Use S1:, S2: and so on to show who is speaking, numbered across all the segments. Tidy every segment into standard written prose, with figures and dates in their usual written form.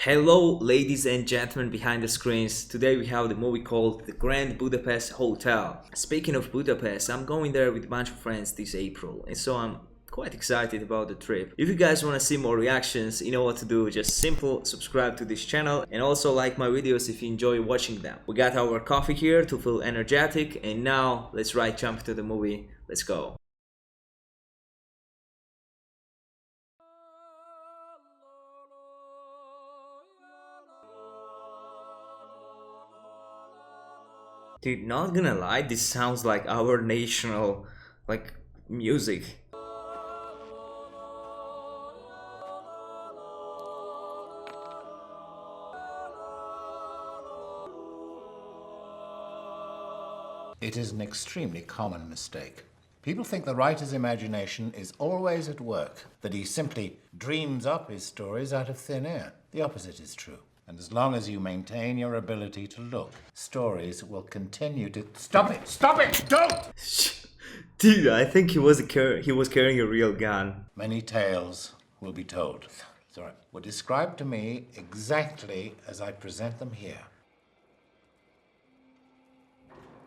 S1: Hello ladies and gentlemen behind the screens. Today we have the movie called The Grand Budapest Hotel. Speaking of Budapest, I'm going there with a bunch of friends this April, and so I'm quite excited about the trip. If you guys want to see more reactions, you know what to do. Just simple subscribe to this channel and also like my videos if you enjoy watching them. We got our coffee here to feel energetic, and now let's jump into the movie. Let's go. Dude, not gonna lie, this sounds like our national, music.
S2: It is an extremely common mistake. People think the writer's imagination is always at work, that he simply dreams up his stories out of thin air. The opposite is true. And as long as you maintain your ability to look, stories will continue to... Stop it! Stop it! Don't!
S1: Dude, I think he was carrying a real gun.
S2: Many tales will be told. Sorry, were described to me exactly as I present them here.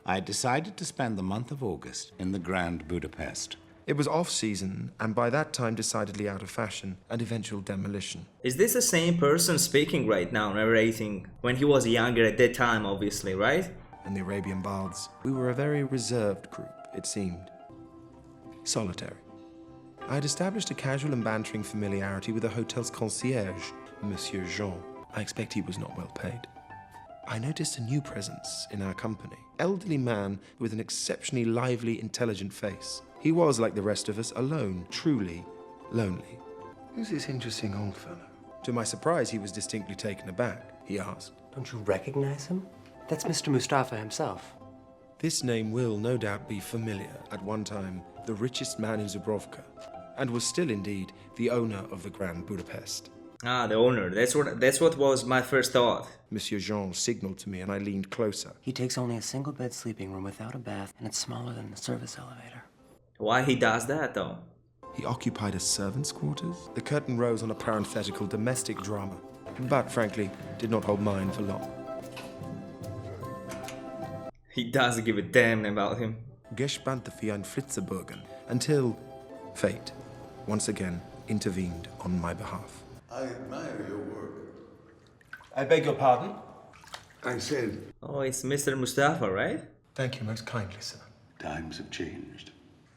S2: I decided to spend the month of August in the Grand Budapest.
S3: It was off-season, and by that time decidedly out of fashion, and eventual demolition.
S1: Is this the same person speaking right now, narrating when he was younger at that time, obviously, right?
S3: In the Arabian Baths, we were a very reserved group, it seemed. Solitary. I had established a casual and bantering familiarity with the hotel's concierge, Monsieur Jean. I expect he was not well paid. I noticed a new presence in our company. Elderly man with an exceptionally lively, intelligent face. He was, like the rest of us, alone, truly lonely.
S4: Who's this interesting old fellow?
S3: To my surprise, he was distinctly taken aback. He asked,
S4: Don't you recognize him? That's Mr. Mustafa himself.
S3: "This name will no doubt be familiar. At one time, the richest man in Zubrovka, and was still indeed the owner of the Grand Budapest."
S1: Ah, the owner. That's what was my first thought.
S3: Monsieur Jean signaled to me, and I leaned closer.
S4: He takes only a single bed sleeping room without a bath, and it's smaller than the service elevator.
S1: Why he does that, though?
S3: He occupied a servant's quarters. The curtain rose on a parenthetical domestic drama, but frankly, did not hold mine for long.
S1: He doesn't give a damn about him.
S3: Gespannte wie ein Flitzebogen, until fate once again intervened on my behalf.
S5: I admire your work.
S6: I beg your pardon?
S5: I said,
S1: Oh, it's Mr. Mustafa, right?
S6: Thank you most kindly, sir.
S5: times have changed.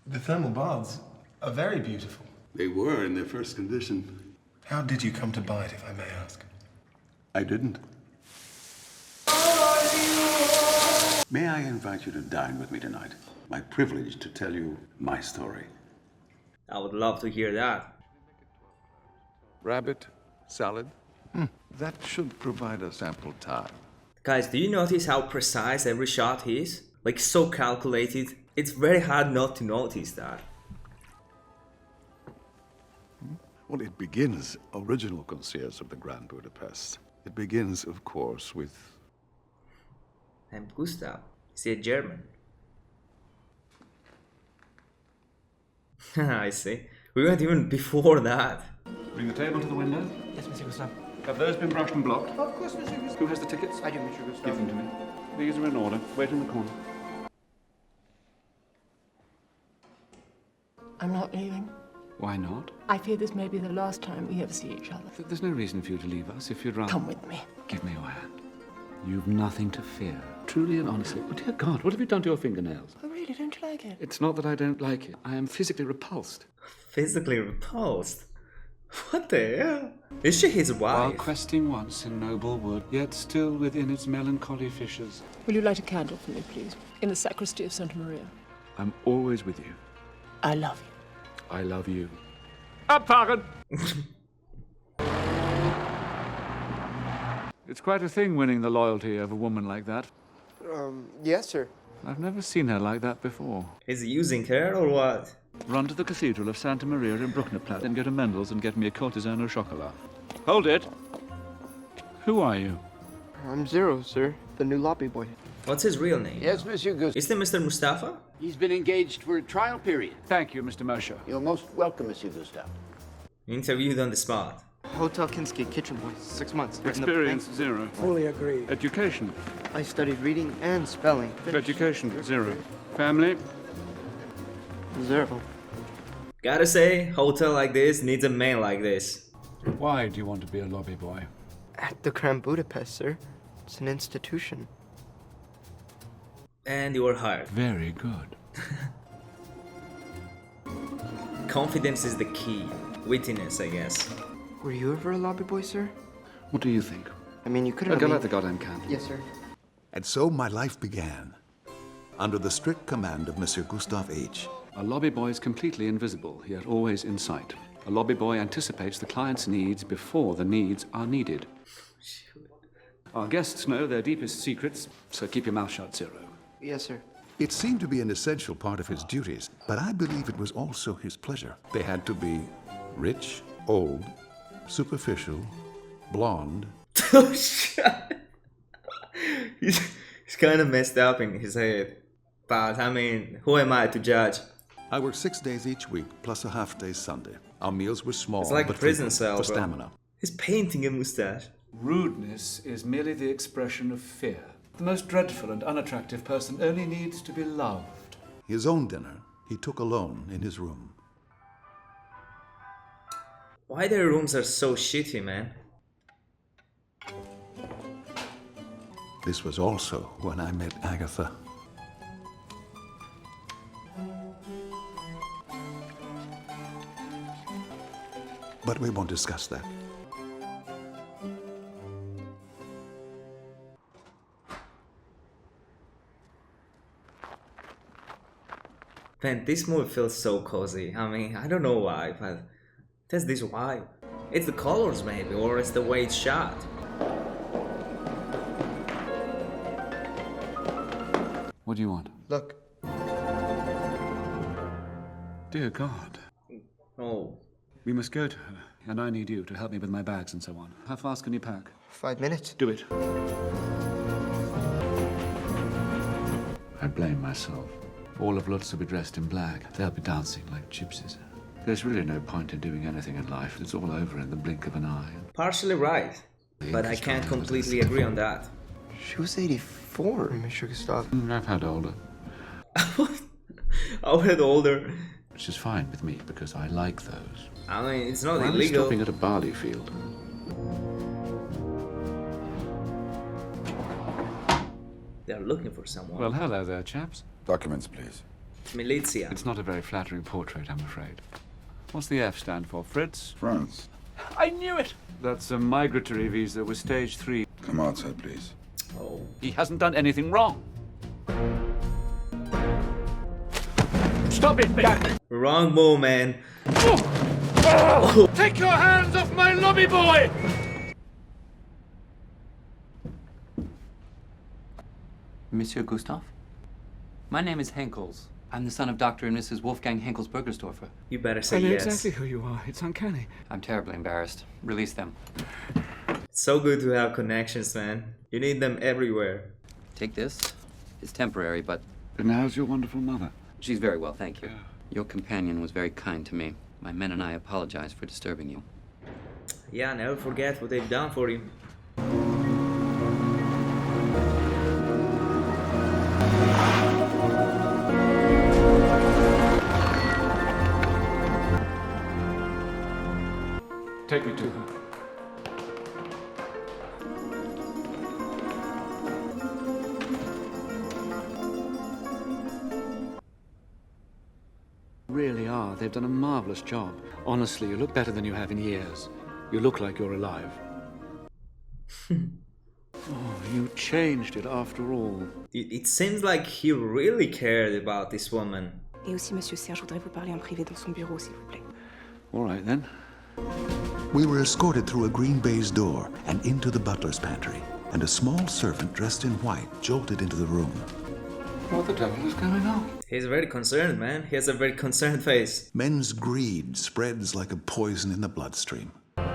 S6: The thermal baths are very beautiful.
S5: They were in their first condition.
S6: How did you come to buy it, if I may ask?
S5: I didn't. May I invite you to dine with me tonight? My privilege to tell you my story.
S1: I would love to hear that.
S7: Rabbit, salad. That should provide us ample time.
S1: Guys, do you notice how precise every shot is? Like, so calculated. It's very hard not to notice that.
S7: Well, it begins, original concierge of the Grand Budapest. It begins, of course, with...
S1: And Gustav. Is he a German? I see. We went even before that.
S8: Bring the table to the window.
S4: Yes, Monsieur Gustave.
S8: Have those been brushed and blocked?
S4: Of course, Monsieur Gustave.
S8: Who has the tickets?
S4: I do, Monsieur Gustave.
S8: Give them to me. These are in order. Wait in the corner.
S9: I'm not leaving.
S8: Why not?
S9: I fear this may be the last time we ever see each other.
S8: There's no reason for you to leave us if you'd rather...
S9: Come with me.
S8: Give me your hand. You've nothing to fear. Truly and honestly. Oh, dear God, what have you done to your fingernails?
S9: Oh, really? Don't you like it?
S8: It's not that I don't like it. I am physically repulsed.
S1: Physically repulsed? What the hell? Is she his
S8: While
S1: wife?
S8: questing once in noble wood, yet still within its melancholy fissures.
S9: Will you light a candle for me, please? In the sacristy of Santa Maria.
S8: I'm always with you.
S9: I love you.
S8: I love you. Abfahren! It's quite a thing winning the loyalty of a woman like that.
S10: Yes, sir.
S8: I've never seen her like that before.
S1: Is he using her or what?
S8: Run to the Cathedral of Santa Maria in Brucknerplatz and go to Mendel's and get me a courtesan au chocolat. Hold it! Who are you?
S10: I'm Zero, sir. The new lobby boy.
S1: What's his real name?
S10: Yes, Monsieur Gus.
S1: Is it Mr. Mustafa?
S11: He's been engaged for a trial period.
S8: Thank you, Mr. Mosher.
S11: You're most welcome, Monsieur Gustave.
S1: Interviewed on the spot.
S10: Hotel Kinski, kitchen boy, 6 months.
S8: Experience, 0.
S10: Fully agree.
S8: Education.
S10: I studied reading and spelling.
S8: Education, 0. Family.
S10: 0.
S1: Gotta say, hotel like this needs a man like this.
S8: Why do you want to be a lobby boy?
S10: At the Grand Budapest, sir. It's an institution.
S1: And you were hired.
S8: Very good.
S1: Confidence is the key. Wittiness, I guess.
S10: Were you ever a lobby boy, sir?
S8: What do you think?
S10: I mean, you couldn't
S8: Go
S10: have
S8: light the goddamn candle.
S10: Yes, sir.
S7: And so my life began, under the strict command of Monsieur Gustave H.
S8: A lobby boy is completely invisible, yet always in sight. A lobby boy anticipates the client's needs before the needs are needed. Our guests know their deepest secrets, so keep your mouth shut, Zero.
S10: Yes, sir.
S7: It seemed to be an essential part of his duties, but I believe it was also his pleasure. They had to be rich, old, superficial, blonde.
S1: He's kind of messed up in his head. But I mean, who am I to judge?
S7: I worked 6 days each week, plus a half-day Sunday. Our meals were small,
S1: It's like
S7: but
S1: prison
S7: frequent,
S1: cell,
S7: for
S1: bro.
S7: stamina.
S1: He's painting a mustache.
S8: Rudeness is merely the expression of fear. The most dreadful and unattractive person only needs to be loved.
S7: His own dinner he took alone in his room.
S1: Why their rooms are so shitty, man?
S7: This was also when I met Agatha. But we won't discuss that.
S1: Man, this movie feels so cozy. I mean, I don't know why, but there's this vibe. It's the colors maybe, or it's the way it's shot.
S8: What do you want?
S10: Look.
S8: Dear God.
S1: Oh.
S8: We must go to her, and I need you to help me with my bags and so on. How fast can you pack?
S10: 5 minutes.
S8: Do it. I blame myself. All of Lutz will be dressed in black. They'll be dancing like gypsies. There's really no point in doing anything in life. It's all over in the blink of an eye.
S1: Partially right, but I can't completely agree on that.
S10: She was 84, Monsieur Gustave.
S8: I've had older.
S1: I've had older.
S8: Which is fine with me, because I like those.
S1: I mean, it's not
S8: Why are we
S1: illegal.
S8: stopping at a barley field?
S1: They're looking for someone.
S8: Well, hello there, chaps.
S5: Documents, please.
S1: Militia.
S8: It's not a very flattering portrait, I'm afraid. What's the F stand for? Fritz?
S5: France.
S8: I knew it! That's a migratory visa with stage 3.
S5: Come outside, please.
S1: Oh.
S8: He hasn't done anything wrong. Stop it, man!
S1: Wrong move, man.
S8: Take your hands off my lobby boy!
S4: Monsieur Gustave? My name is Henkels. I'm the son of Dr. and Mrs. Wolfgang Henkels-Bergersdorfer.
S1: You better say
S8: I know
S1: yes.
S8: exactly who you are. It's uncanny.
S4: I'm terribly embarrassed. Release them.
S1: It's so good to have connections, man. You need them everywhere.
S4: Take this. It's temporary, but
S8: And how's your wonderful mother?
S4: she's very well, thank you. Your companion was very kind to me. My men and I apologize for disturbing you.
S1: Yeah, never forget what they've done for you.
S8: Take me to her. Really are. They've done a marvelous job. Honestly, you look better than you have in years. You look like you're alive. Oh, you changed it after all.
S1: It seems like he really cared about this woman.
S12: Et aussi, Monsieur Serge, je voudrais vous parler en privé dans son bureau, s'il vous plaît.
S8: All right, then.
S7: We were escorted through a green baize door and into the butler's pantry, and a small servant dressed in white jolted into the room.
S8: What the devil is going on?
S1: He's very concerned, man. He has a very concerned face.
S7: Men's greed spreads like a poison in the bloodstream.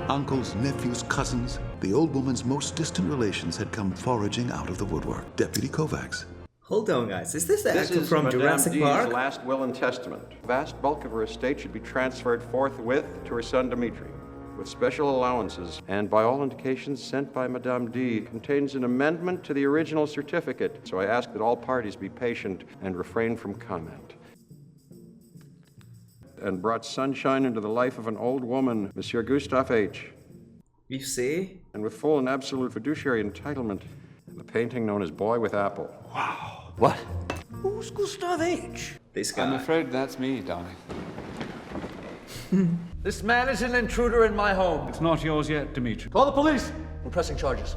S7: Uncles, nephews, cousins, the old woman's most distant relations had come foraging out of the woodwork. Deputy Kovacs.
S1: Hold on, guys. Is this the
S13: This
S1: actor
S13: is
S1: from
S13: Madame
S1: Jurassic
S13: D's
S1: Park?
S13: last will and testament. Vast bulk of her estate should be transferred forthwith to her son Dmitri. with special allowances, and by all indications sent by Madame D, contains an amendment to the original certificate. So I ask that all parties be patient and refrain from comment. And brought sunshine into the life of an old woman, Monsieur Gustave H.
S1: You see?
S13: And with full and absolute fiduciary entitlement, the painting known as Boy with Apple.
S8: Wow.
S13: What?
S8: Who's Gustave H?
S1: This guy.
S8: I'm afraid that's me, darling.
S14: This man is an intruder in my home.
S8: It's not yours yet, Dimitri.
S14: Call the police. We're pressing charges.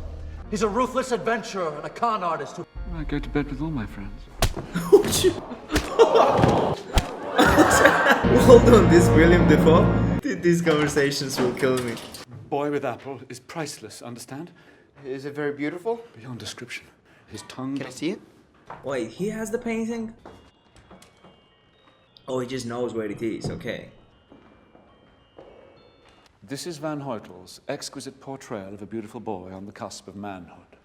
S14: He's a ruthless adventurer and a con artist who...
S8: I go to bed with all my friends.
S1: Hold on, this William Defoe? These conversations will kill me.
S8: Boy with Apple is priceless, understand?
S10: Is it very beautiful?
S8: Beyond description. His tongue...
S10: Can I see it?
S1: Wait, he has the painting? Oh, he just knows where it is, okay.
S8: This is Van Hoytel's exquisite portrayal of a beautiful boy on the cusp of manhood.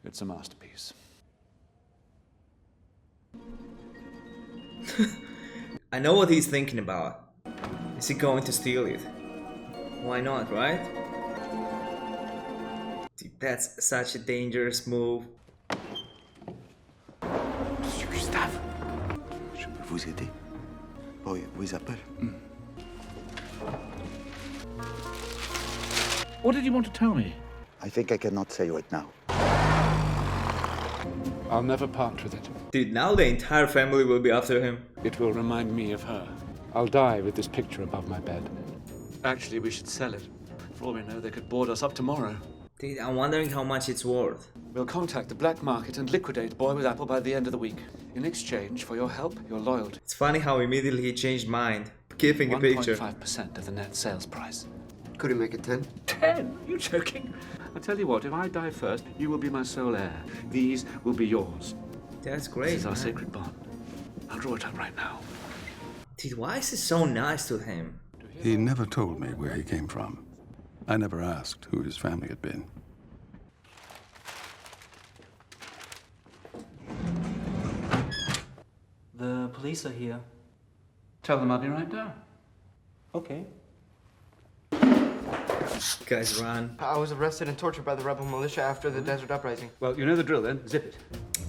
S8: It's a masterpiece.
S1: I know what he's thinking about. Is he going to steal it? Why not, right? Dude, that's such a dangerous move.
S7: Monsieur Gustave, je peux vous aider? Boy with Apple.
S8: What did you want to tell me?
S7: I think I cannot say right now.
S8: I'll never part with it.
S1: Dude, now the entire family will be after him.
S8: It will remind me of her. I'll die with this picture above my bed. Actually, we should sell it. For all we know, they could board us up tomorrow.
S1: Dude, I'm wondering how much it's worth.
S8: We'll contact the black market and liquidate Boy with Apple by the end of the week. In exchange for your help, your loyalty.
S1: It's funny how immediately he changed mind, keeping a picture.
S8: 1.5% of the net sales price.
S10: Could he make it 10?
S8: 10? You joking? I'll tell you what, if I die first, you will be my sole heir. These will be yours.
S1: That's great,
S8: This is our
S1: man.
S8: sacred bond. I'll draw it up right now.
S1: Dude, why is he so nice to him?
S5: He never told me where he came from. I never asked who his family had been.
S15: The police are here.
S8: Tell them I'll be right down.
S15: Okay.
S1: Guys, run.
S10: I was arrested and tortured by the rebel militia after the desert uprising.
S8: Well, you know the drill then. Zip it.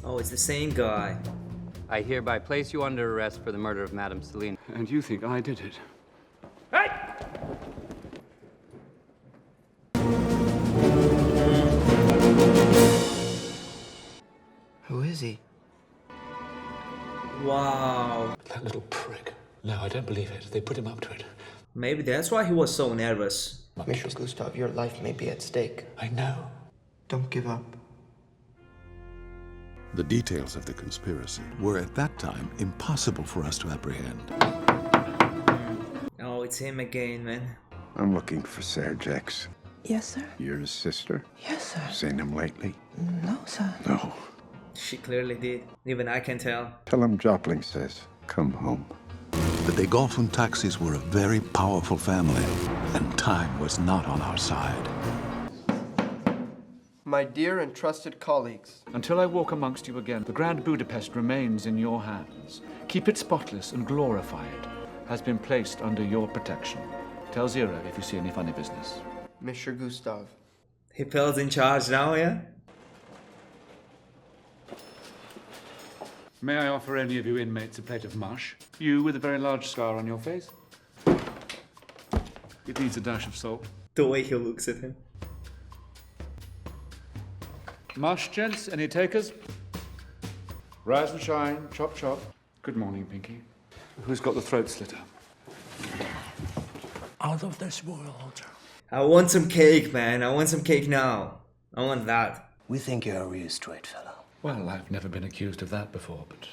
S1: Oh, it's the same guy.
S4: I hereby place you under arrest for the murder of Madame Celine.
S8: And you think I did it?
S10: Who is he?
S1: Wow.
S8: That little prick. No, I don't believe it. They put him up to it.
S1: Maybe that's why he was so nervous.
S10: Monsieur Gustave, your life may be at stake.
S8: I know.
S10: Don't give up.
S7: The details of the conspiracy were at that time impossible for us to apprehend.
S1: Oh, it's him again, man.
S16: I'm looking for Serge X.
S12: Yes, sir.
S16: You're his sister?
S12: Yes, sir.
S16: Seen him lately?
S12: No, sir.
S16: No.
S1: She clearly did. Even I can tell.
S16: Tell him Jopling says, come home.
S7: The de Golfin taxis were a very powerful family, and time was not on our side.
S10: My dear and trusted colleagues.
S8: Until I walk amongst you again, the Grand Budapest remains in your hands. Keep it spotless and glorify it. Has been placed under your protection. Tell Zero if you see any funny business.
S10: Monsieur Gustave.
S1: He feels in charge now, yeah?
S8: May I offer any of you inmates a plate of mush? You with a very large scar on your face? It needs a dash of salt.
S1: The way he looks at him.
S8: Mush, gents, any takers? Rise and shine, chop chop. Good morning, Pinky. Who's got the throat slitter?
S15: Out of this world.
S1: I want some cake, man. I want some cake now. I want that.
S15: We think you're a real straight fellow.
S8: Well, I've never been accused of that before, but...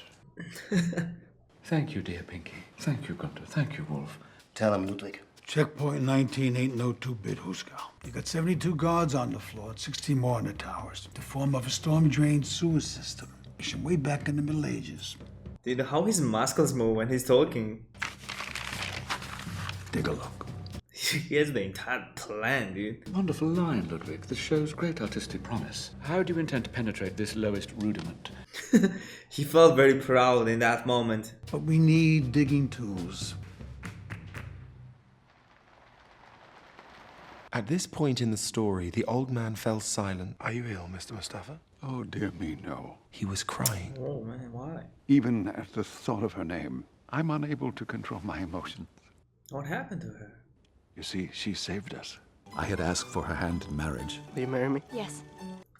S8: Thank you, dear Pinky. Thank you, Gunter. Thank you, Wolf.
S15: Tell him, Ludwig.
S17: Checkpoint 19 ain't no two-bit Huskow. You got 72 guards on the floor, 16 more in the towers, to form of a storm-drained sewer system. Mission way back in the Middle Ages.
S1: Dude, how his muscles move when he's talking.
S17: Take a look.
S1: He has the entire plan, dude.
S8: Wonderful line, Ludwig. This shows great artistic promise. How do you intend to penetrate this lowest rudiment?
S1: He felt very proud in that moment.
S17: But we need digging tools.
S3: At this point in the story, the old man fell silent.
S6: Are you ill, Mr. Mustafa?
S5: Oh, dear me, no.
S3: He was crying.
S1: Oh man, why?
S5: Even at the thought of her name, I'm unable to control my emotions.
S1: What happened to her?
S5: You see, she saved us. I had asked for her hand in marriage.
S10: Will you marry me?
S12: Yes.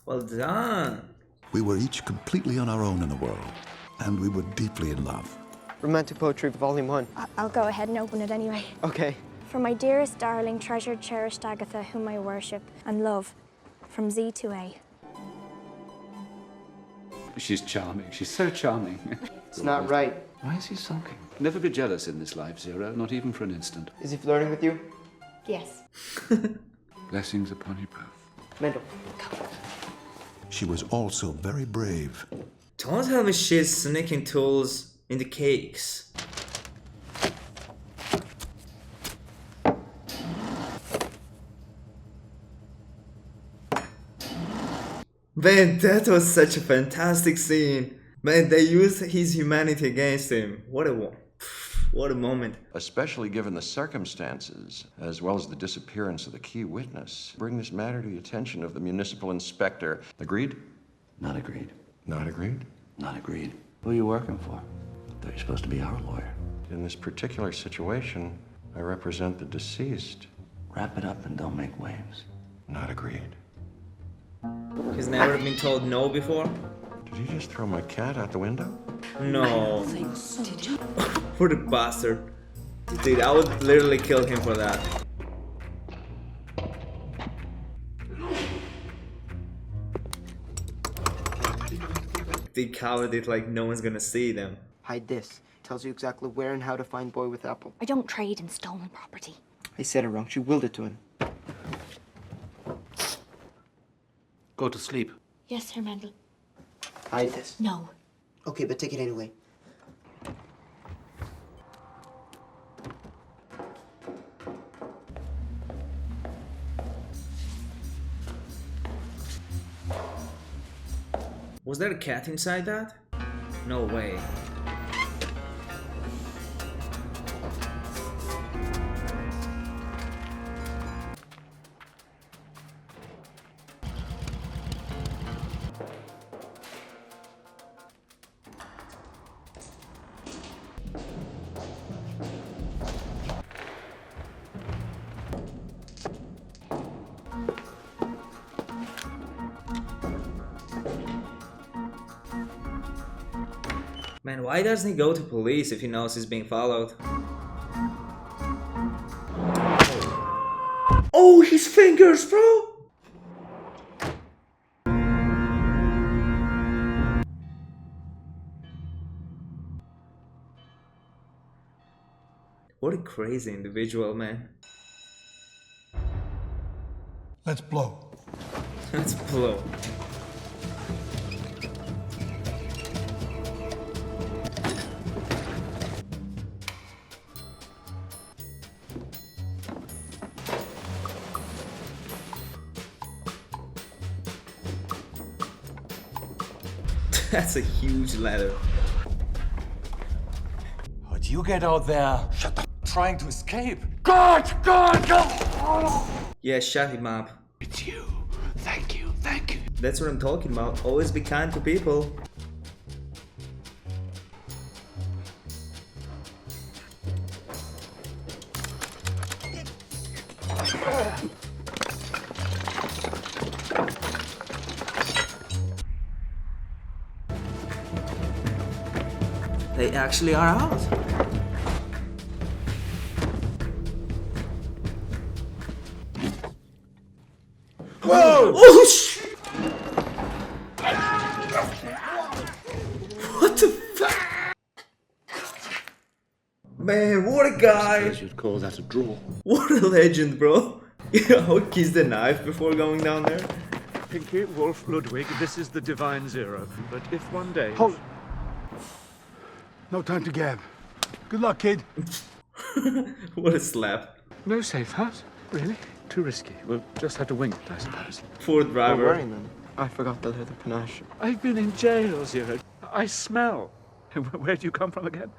S1: Well done.
S7: We were each completely on our own in the world, and we were deeply in love.
S10: Romantic Poetry, Volume 1.
S18: I'll go ahead and open it anyway.
S10: Okay.
S18: For my dearest, darling, treasured, cherished Agatha, whom I worship and love, from Z to A.
S8: She's charming. She's so charming.
S10: It's not right.
S8: Why is he sulking? Never be jealous in this life, Zero, not even for an instant.
S10: Is he flirting with you?
S18: Yes.
S8: Blessings upon you both.
S10: Mendel.
S7: She was also very brave.
S1: Don't tell me she's sneaking tools in the cakes. Man, that was such a fantastic scene. Man, they used his humanity against him. What a moment.
S13: Especially given the circumstances, as well as the disappearance of the key witness. Bring this matter to the attention of the municipal inspector. Agreed?
S15: Not agreed.
S13: Not agreed?
S15: Not agreed. Who are you working for? Thought you're supposed to be our lawyer.
S13: In this particular situation, I represent the deceased.
S15: Wrap it up and don't make waves.
S13: Not agreed.
S1: He's never been told no before?
S13: Did you just throw my cat out the window?
S1: No. What a bastard. Dude, I would literally kill him for that. They covered it like no one's gonna see them.
S10: Hide this. Tells you exactly where and how to find boy with apple.
S18: I don't trade in stolen property.
S10: I said it wrong. She willed it to him.
S8: Go to sleep.
S18: Yes, Sir Mendel.
S10: Hide this.
S18: No.
S10: Okay, but take it anyway.
S1: Was there a cat inside that? No way. Man, why doesn't he go to police if he knows he's being followed? Oh, his fingers, bro! What a crazy individual, man.
S17: Let's blow.
S1: Let's blow. That's a huge ladder.
S14: How'd you get out there? Shut the trying to escape. God!
S1: Yeah, shut him up.
S14: It's you. Thank you. Thank you.
S1: That's what I'm talking about. Always be kind to people. They actually are out. Whoa! Oh shit! What the fuck? Man, what a guy!
S15: I suppose you'd call that a draw.
S1: What a legend, bro! You know, kiss the knife before going down there.
S19: Pinky, Wolf, Ludwig, this is the Divine Zero. But if one day...
S17: Hold. No time to gab. Good luck, kid.
S1: What a slap.
S19: No safe house? Really? Too risky. We'll just have to wing it, I suppose.
S1: Poor driver.
S10: Don't worry, man. I forgot the leather panache.
S19: I've been in jail, Zero. I smell. Where do you come from again?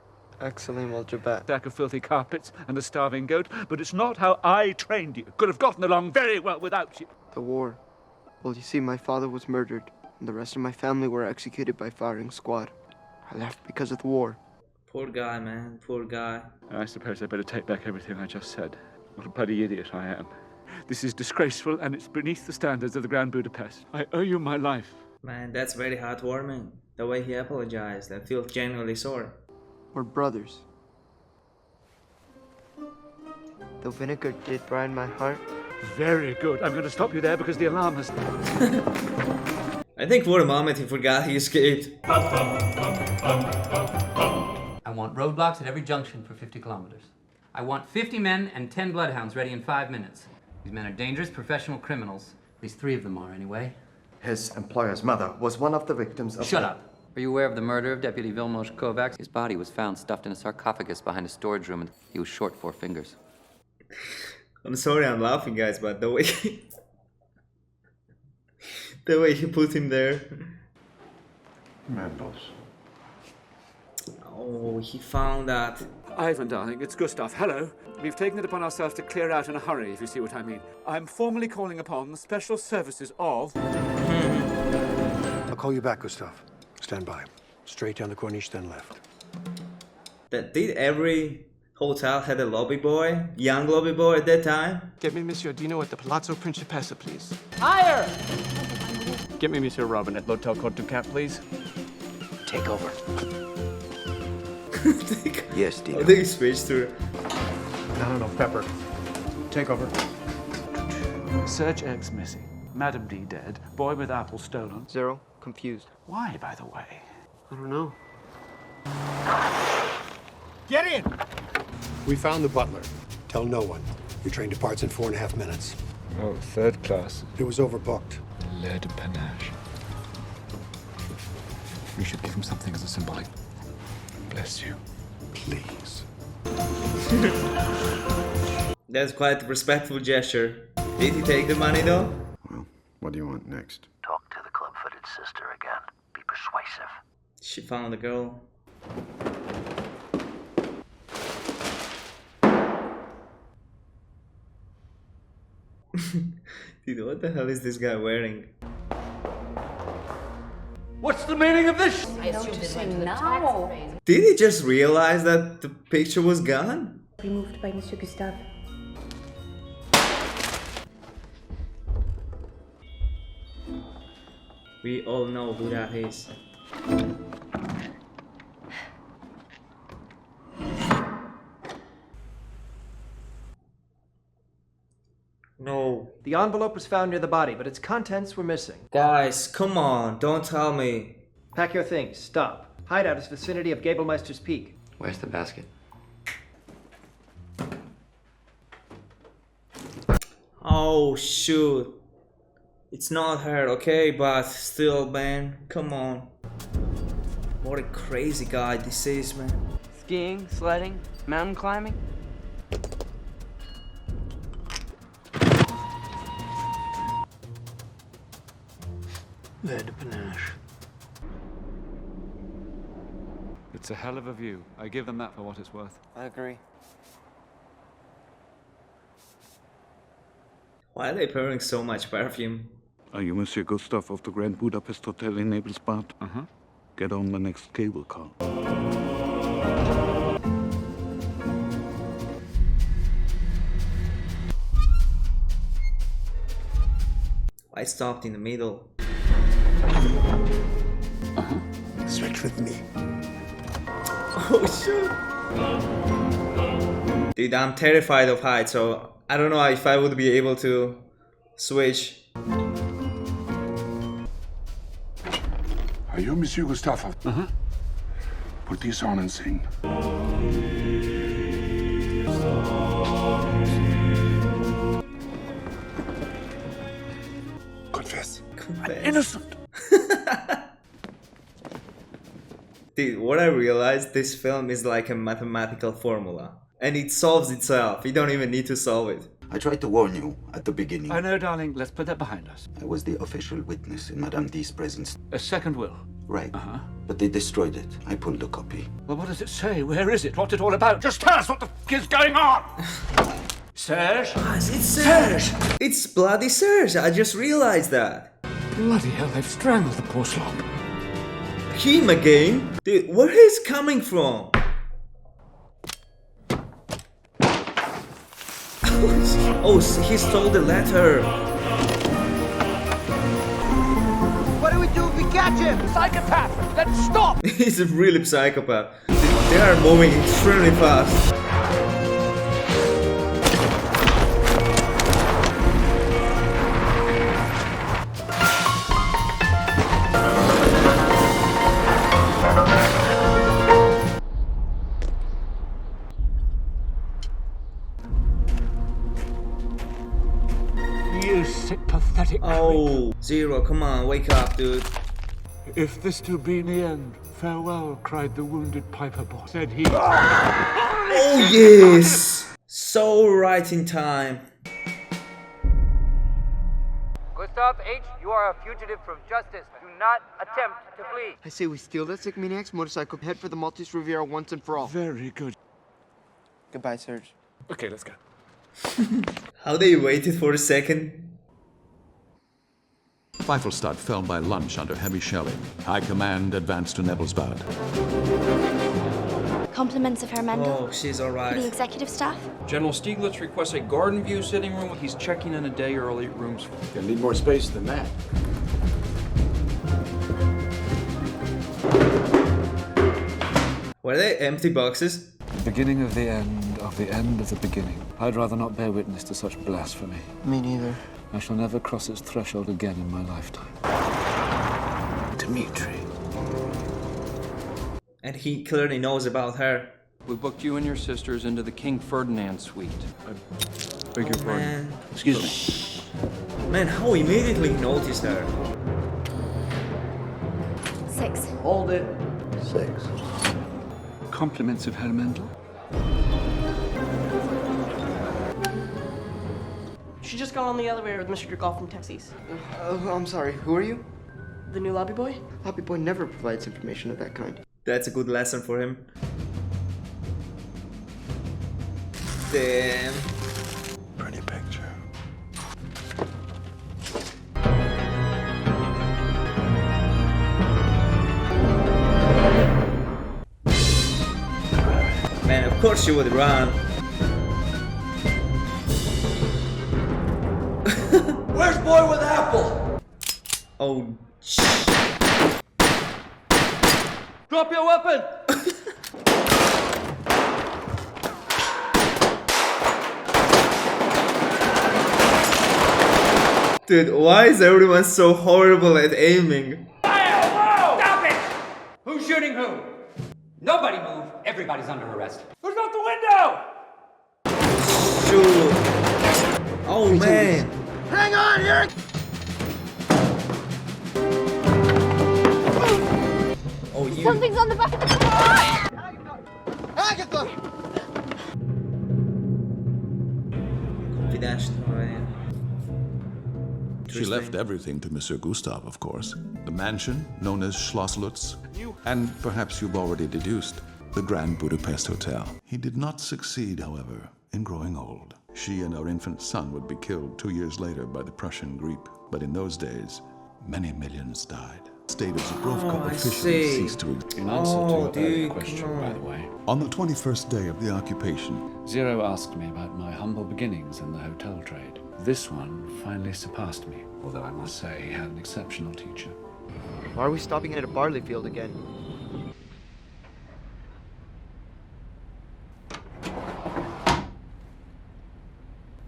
S10: Excellent, Walter Bat.
S8: Stack of filthy carpets and a starving goat, but it's not how I trained you. Could have gotten along very well without you.
S10: The war. Well, you see, my father was murdered, and the rest of my family were executed by firing squad. I left because of the war.
S1: Poor guy, man. Poor guy.
S8: I suppose I better take back everything I just said. What a bloody idiot I am. This is disgraceful, and it's beneath the standards of the Grand Budapest. I owe you my life.
S1: Man, that's very heartwarming. The way he apologized. I feel genuinely sorry.
S10: We're brothers. The vinegar did brine my heart.
S8: Very good. I'm going to stop you there because the alarm has...
S1: I think for a moment he forgot he escaped.
S4: I want roadblocks at every junction for 50 kilometers. I want 50 men and 10 bloodhounds ready in 5 minutes. These men are dangerous professional criminals. At least 3 of them are, anyway.
S20: His employer's mother was one of the victims of...
S4: Shut up! Are you aware of the murder of Deputy Vilmos Kovacs? His body was found stuffed in a sarcophagus behind a storage room, and he was short 4 fingers.
S1: I'm sorry I'm laughing, guys, but the way... the way he put him there.
S5: Mentos.
S1: Oh, he found that.
S8: Ivan, darling, it's Gustav. Hello. We've taken it upon ourselves to clear out in a hurry, if you see what I mean. I'm formally calling upon the special services of...
S21: I'll call you back, Gustav. Stand by. Straight down the Corniche, then left.
S1: Did every hotel had a lobby boy? Young lobby boy at that time?
S10: Get me Monsieur Dino at the Palazzo Principessa, please.
S11: Higher!
S8: Get me Monsieur Robin at l'Hotel Côte du Cap, please.
S20: Take over. Yes, Dino.
S1: I think he switched to...
S21: No, Pepper. Take over.
S8: Serge X missing. Madam D dead. Boy with apple stolen.
S10: 0, confused.
S8: Why, by the way?
S10: I don't know.
S11: Get in!
S21: We found the butler. Tell no one. We train departs in 4.5 minutes.
S8: Oh, 3rd class.
S21: It was overbooked.
S8: Le de panache. We should give him something as a symbolic. Bless you.
S21: Please.
S1: That's quite a respectful gesture. Did he take the money though?
S16: Well, what do you want next?
S15: Talk to the club-footed sister again. Be persuasive.
S1: She found the girl. Dude, what the hell is this guy wearing?
S11: What's the meaning of this?
S12: Noticing now.
S1: Did he just realize that the picture was gone?
S12: Removed by Monsieur Gustave.
S1: We all know who that is. No.
S22: The envelope was found near the body, but its contents were missing.
S1: Guys, come on, don't tell me.
S22: Pack your things. Stop. Hideout is vicinity of Gabelmeister's Peak.
S4: Where's the basket?
S1: Oh, shoot. It's not her, okay? But still, man, come on. What a crazy guy this is, man.
S10: Skiing, sledding, mountain climbing.
S21: Le de panache.
S8: It's a hell of a view. I give them that for what it's worth.
S10: I agree.
S1: Why are they pouring so much perfume?
S7: Are you Monsieur Gustav of the Grand Budapest Hotel in Naples-Bad?
S8: Uh-huh.
S7: Get on the next cable car.
S1: I stopped in the middle.
S21: Switch with me.
S1: Oh shoot! Dude, I'm terrified of heights, so I don't know if I would be able to switch.
S5: Are you Monsieur Gustave?
S8: Uh-huh.
S5: Put this on and sing.
S21: Confess.
S5: I'm innocent.
S1: Dude, what I realized, this film is like a mathematical formula. And it solves itself. You don't even need to solve it.
S15: I tried to warn you at the beginning.
S8: I know, darling. Let's put that behind us.
S15: I was the official witness in Madame D's presence.
S8: A second will.
S20: Right. But they destroyed it. I pulled a copy.
S11: Well, what does it say? Where is it? What's it all about? Just tell us what the f is going on! Serge?
S1: It's Serge! It's bloody Serge! I just realized that.
S11: Bloody hell, they've strangled the poor slop.
S1: Him again? Dude, where he's coming from? Oh, he stole the letter.
S11: What do we do if we catch him? Psychopath! Let's stop!
S1: He's a really psychopath. They are moving extremely fast.
S11: You sick, pathetic
S1: Oh, Zero, come on, wake up, dude.
S11: If this to be the end, farewell, cried the wounded piper boy. Said he.
S1: Oh, yes! So right in time.
S2: Gustav H., you are a fugitive from justice. Do not attempt to flee.
S10: I say we steal that sick maniac's motorcycle, head for the Maltese Riviera once and for all.
S11: Very good.
S10: Goodbye, Serge.
S11: Okay, let's go.
S1: How they waited for a second.
S7: Pfeiffelstadt fell by lunch under heavy shelling. High command advanced to Nebelsbad.
S18: Compliments of Herr Mendel.
S1: Oh, she's
S18: For the
S1: alright.
S18: executive staff.
S9: General Stieglitz requests a garden view sitting room. He's checking in a day early. Rooms.
S21: Gonna need more space than that.
S1: Were they empty boxes?
S15: Beginning of the end of the end of the beginning. I'd rather not bear witness to such blasphemy.
S10: Me neither.
S15: I shall never cross its threshold again in my lifetime. Dmitri.
S1: And he clearly knows about her.
S9: We booked you and your sisters into the King Ferdinand suite. I beg your pardon.
S1: Man.
S15: Excuse me.
S1: Man, how immediately he noticed her.
S18: 6.
S14: Hold it.
S20: 6.
S15: Compliments of Herr Mendel.
S23: She just got on the elevator with Mr. Dugall from Texas.
S10: I'm sorry, who are you?
S23: The new lobby boy?
S10: Lobby boy never provides information of that kind.
S1: That's a good lesson for him. Damn.
S6: Pretty picture.
S1: Man, of course she would run.
S14: Where's boy with apple?
S1: Oh,
S14: Drop your weapon!
S1: dude, why is everyone so horrible at aiming?
S4: Whoa! Stop it! Who's shooting who? Nobody move. Everybody's under arrest.
S11: Who's out the window?
S1: Shoot. Oh, man.
S11: Hang on here!
S1: Oh, you.
S18: Something's on the back of the car!
S11: Agatha!
S1: Confidential, right?
S7: She left everything to Monsieur Gustav, of course. The mansion, known as Schloss Lutz, and perhaps you've already deduced, the Grand Budapest Hotel. He did not succeed, however, in growing old. She and our infant son would be killed 2 years later by the Prussian grippe. But in those days, many millions died. State of Zubrovka officially ceased to exist.
S15: In answer to your earlier question, by the way.
S7: On the 21st day of the occupation,
S15: Zero asked me about my humble beginnings in the hotel trade. This one finally surpassed me, although I must say he had an exceptional teacher.
S10: Why are we stopping at a barley field again?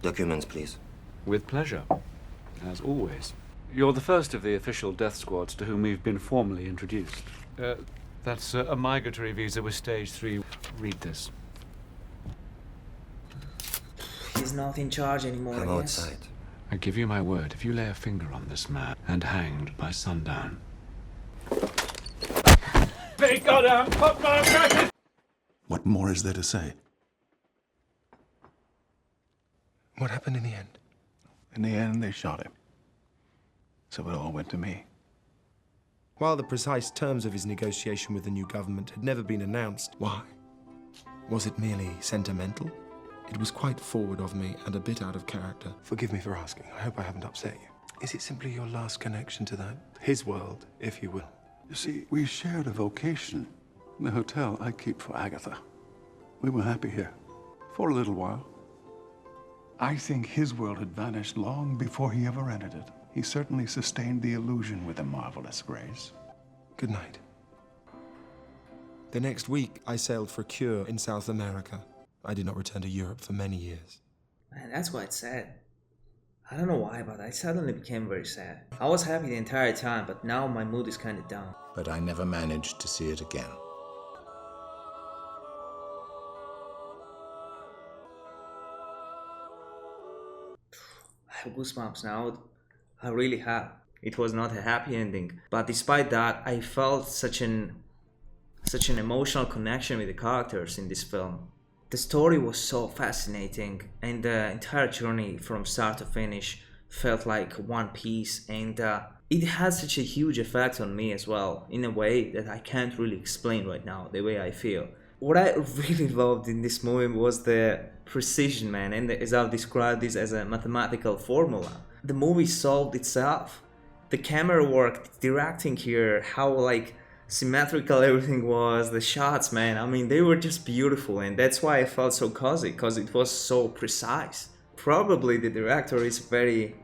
S20: Documents, please.
S8: With pleasure, as always. You're the first of the official death squads to whom we've been formally introduced. That's a migratory visa with stage 3. Read this.
S1: He's not in charge anymore.
S20: I'm
S1: yes.
S20: outside.
S8: I give you my word, if you lay a finger on this man and hanged by sundown.
S11: They goddamn put my jacket!
S7: what more is there to say?
S6: What happened in the end?
S16: In the end, they shot him. So it all went to me.
S6: While the precise terms of his negotiation with the new government had never been announced, why? Was it merely sentimental? It was quite forward of me and a bit out of character. Forgive me for asking. I hope I haven't upset you. Is it simply your last connection to that? His world, if you will.
S5: You see, we shared a vocation. The hotel I keep for Agatha. We were happy here. For a little while. I think his world had vanished long before he ever entered it. He certainly sustained the illusion with a marvelous grace.
S6: Good night. The next week, I sailed for cure in South America. I did not return to Europe for many years.
S1: Man, that's quite sad. I don't know why, but I suddenly became very sad. I was happy the entire time, but now my mood is kind of down.
S3: But I never managed to see it again.
S1: I have goosebumps now. I really have. It was not a happy ending, but despite that, I felt such an emotional connection with the characters in this film. The story was so fascinating, and the entire journey from start to finish felt like one piece, and it had such a huge effect on me as well, in a way that I can't really explain right now, the way I feel. What I really loved in this movie was the precision, man, and as I've described this as a mathematical formula. The movie solved itself. The camera work, directing here, how like symmetrical everything was, the shots, man, I mean, they were just beautiful, and that's why I felt so cozy, because it was so precise. Probably the director is very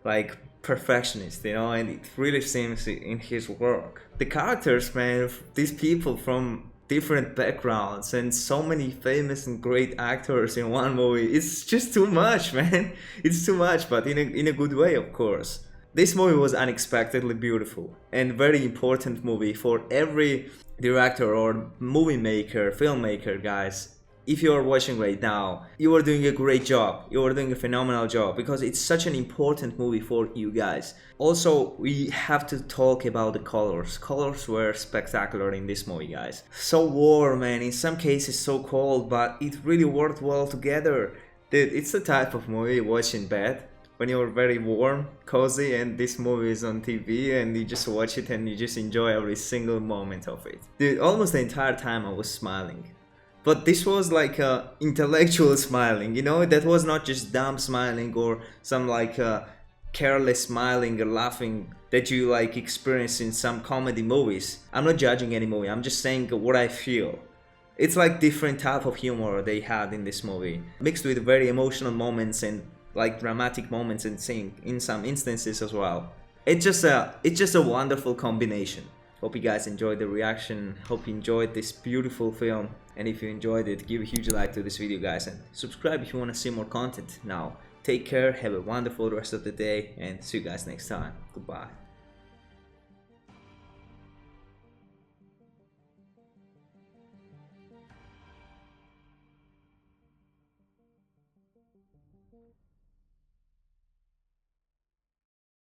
S1: like perfectionist, you know, and it really seems in his work. The characters, man, these people from different backgrounds and so many famous and great actors in one movie, it's just too much, man. It's too much, but in a good way, of course. This movie was unexpectedly beautiful and very important movie for every director or movie maker, filmmaker, guys. If you are watching right now, you are doing a great job. You are doing a phenomenal job because it's such an important movie for you guys. Also, we have to talk about the colors. Colors were spectacular in this movie, guys. So warm and in some cases so cold, but it really worked well together. Dude, it's the type of movie you watch in bed when you're very warm, cozy, and this movie is on TV and you just watch it and you just enjoy every single moment of it. Dude, almost the entire time I was smiling. But this was like intellectual smiling, you know, that was not just dumb smiling or some like careless smiling or laughing that you like experience in some comedy movies. I'm not judging any movie, I'm just saying what I feel. It's like different type of humor they had in this movie, mixed with very emotional moments and like dramatic moments and sing in some instances as well. It's just a wonderful combination. Hope you guys enjoyed the reaction, hope you enjoyed this beautiful film, and if you enjoyed it, give a huge like to this video, guys, and subscribe if you want to see more content. Now, take care, have a wonderful rest of the day, and see you guys next time. Goodbye.